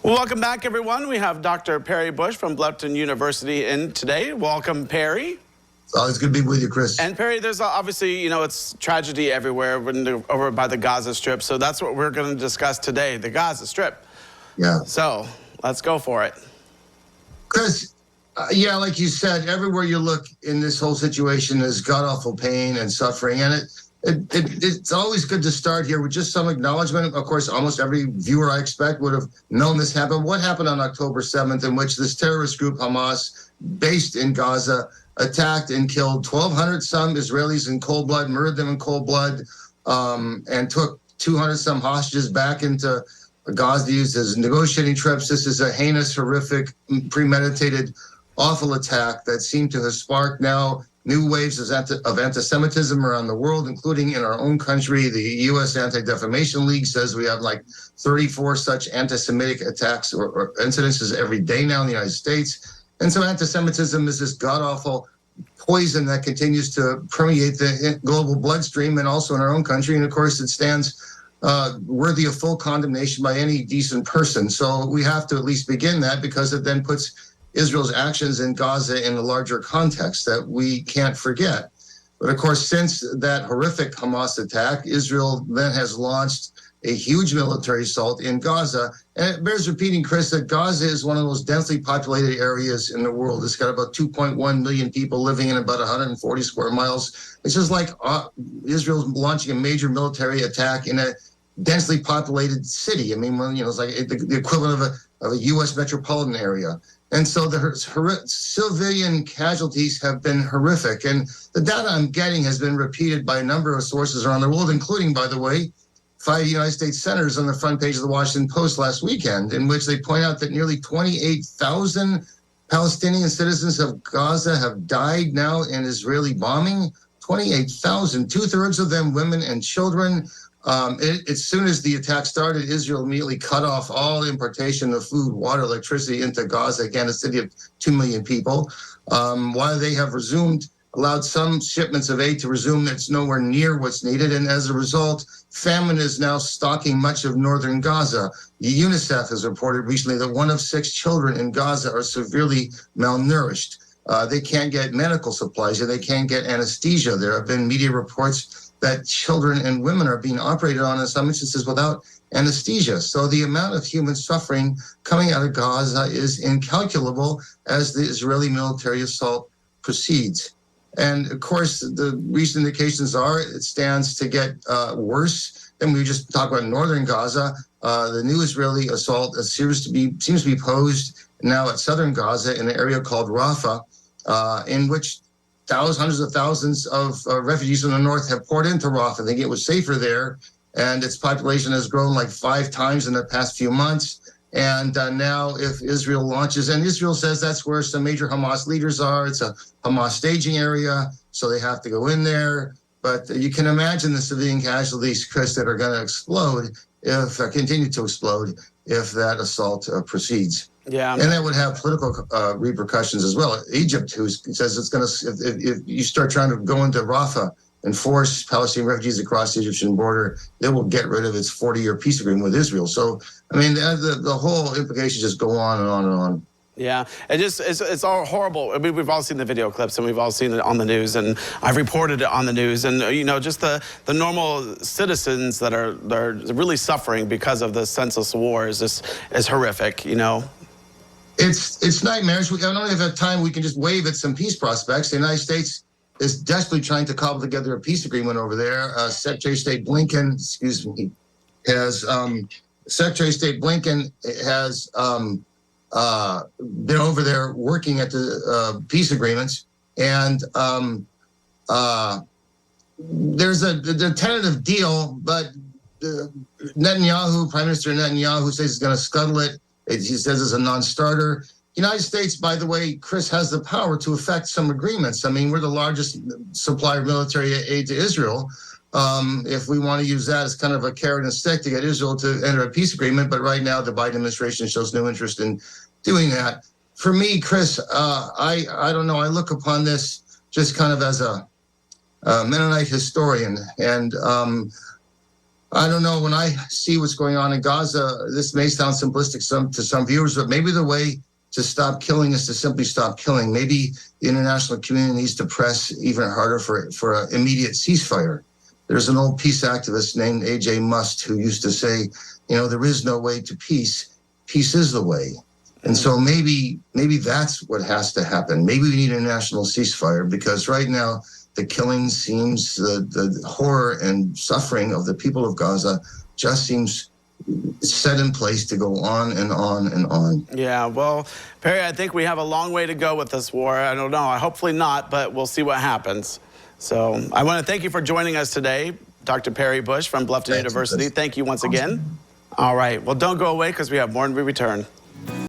Well, welcome back, everyone. We have Dr. Perry Bush from Bluffton University in today. Welcome, Perry. It's always good to be with you, Chris. And Perry, there's obviously, it's tragedy everywhere over by the Gaza Strip. So that's what we're going to discuss today, the Gaza Strip. Yeah. So let's go for it. Chris, yeah, like you said, everywhere you look in this whole situation is god-awful pain and suffering. And it's always good to start here with just some acknowledgement. Of course, almost every viewer I expect would have known this happened. What happened on October 7th, in which this terrorist group, Hamas, based in Gaza, attacked and killed 1,200 some Israelis in cold blood, murdered them in cold blood, and took 200 some hostages back into Gaza used as negotiating trips. This is a heinous, horrific, premeditated, awful attack that seemed to have sparked now new waves of anti-Semitism around the world, including in our own country. The U.S. Anti-Defamation League says we have like 34 such anti-Semitic attacks or incidences every day now in the United States. And so anti-Semitism is this god-awful poison that continues to permeate the global bloodstream and also in our own country. And of course, it stands worthy of full condemnation by any decent person. So we have to at least begin that, because it then puts Israel's actions in Gaza in a larger context that we can't forget. But of course, since that horrific Hamas attack, Israel then has launched a huge military assault in Gaza. And it bears repeating, Chris, that Gaza is one of the most densely populated areas in the world. It's got about 2.1 million people living in about 140 square miles. It's just like Israel's launching a major military attack in a densely populated city. I mean, it's like the equivalent of a U.S. metropolitan area. And so the civilian casualties have been horrific. And the data I'm getting has been repeated by a number of sources around the world, including, by the way, 5 United States senators on the front page of the Washington Post last weekend, in which they point out that nearly 28,000 Palestinian citizens of Gaza have died now in Israeli bombing. 28,000, 2/3 of them women and children. As soon as the attack started, Israel immediately cut off all importation of food, water, electricity into Gaza, again, a city of 2 million people. While they have allowed some shipments of aid to resume, it's nowhere near what's needed. And as a result, famine is now stalking much of northern Gaza. UNICEF has reported recently that 1 of 6 children in Gaza are severely malnourished. They can't get medical supplies, and they can't get anesthesia. There have been media reports that children and women are being operated on in some instances without anesthesia. So the amount of human suffering coming out of Gaza is incalculable as the Israeli military assault proceeds. And of course, the recent indications are it stands to get worse. Then we just talk about northern Gaza. The new Israeli assault seems to be posed now at southern Gaza in an area called Rafah, in which hundreds of thousands of refugees from the north have poured into Rafah, thinking it was safer there. And its population has grown like 5 times in the past few months. And now if Israel launches, and Israel says that's where some major Hamas leaders are, it's a Hamas staging area, so they have to go in there. But you can imagine the civilian casualties, Chris, that are going to continue to explode if that assault proceeds. Yeah, and that would have political repercussions as well. Egypt, who says it's going to, if you start trying to go into Rafah and force Palestinian refugees across the Egyptian border, it will get rid of its 40-year peace agreement with Israel. So, I mean, the whole implications just go on and on and on. Yeah, it's all horrible. I mean, we've all seen the video clips and we've all seen it on the news, and I've reported it on the news. And just the normal citizens that are really suffering because of the senseless war is horrific. It's nightmarish. I don't have time. We can just wave at some peace prospects. The United States is desperately trying to cobble together a peace agreement over there. Secretary of State Blinken, has been over there working at the peace agreements, and there's a tentative deal, but Prime Minister Netanyahu says he's going to scuttle it. He says it's a non-starter. United States, by the way, Chris, has the power to affect some agreements. I mean, we're the largest supplier of military aid to Israel. If we want to use that as kind of a carrot and stick to get Israel to enter a peace agreement, but right now the Biden administration shows no interest in doing that. For me, Chris, I don't know. I look upon this just kind of as a Mennonite historian, and I don't know. When I see what's going on in Gaza, this may sound simplistic to some viewers, but maybe the way to stop killing is to simply stop killing. Maybe the international community needs to press even harder for an immediate ceasefire. There's an old peace activist named A.J. Must who used to say, there is no way to peace. Peace is the way. And so maybe that's what has to happen. Maybe we need a national ceasefire, because right now the killing seems, the horror and suffering of the people of Gaza just seems set in place to go on and on and on. Yeah, well, Perry, I think we have a long way to go with this war. I don't know. Hopefully not, but we'll see what happens. So I want to thank you for joining us today, Dr. Perry Bush from Bluffton University. Thank you once again. All right. Well, don't go away, because we have more when we return.